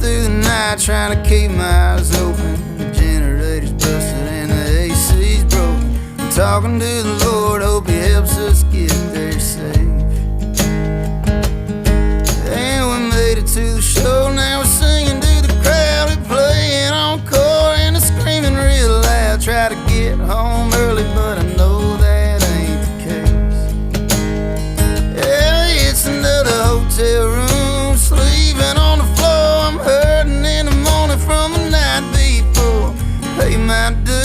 through the night trying to keep my eyes open. The generator's busted and the AC's broken. I'm talking to the Lord, hope He helps us get there safe. And we made it to the show, now we're singing to the crowd. We're playing encore and they're screaming real loud. Try to get home early, but I know that ain't the case. Yeah, it's another hotel room, sleeping on the floor. I'm hurting in the morning from the night before. Pay my dues.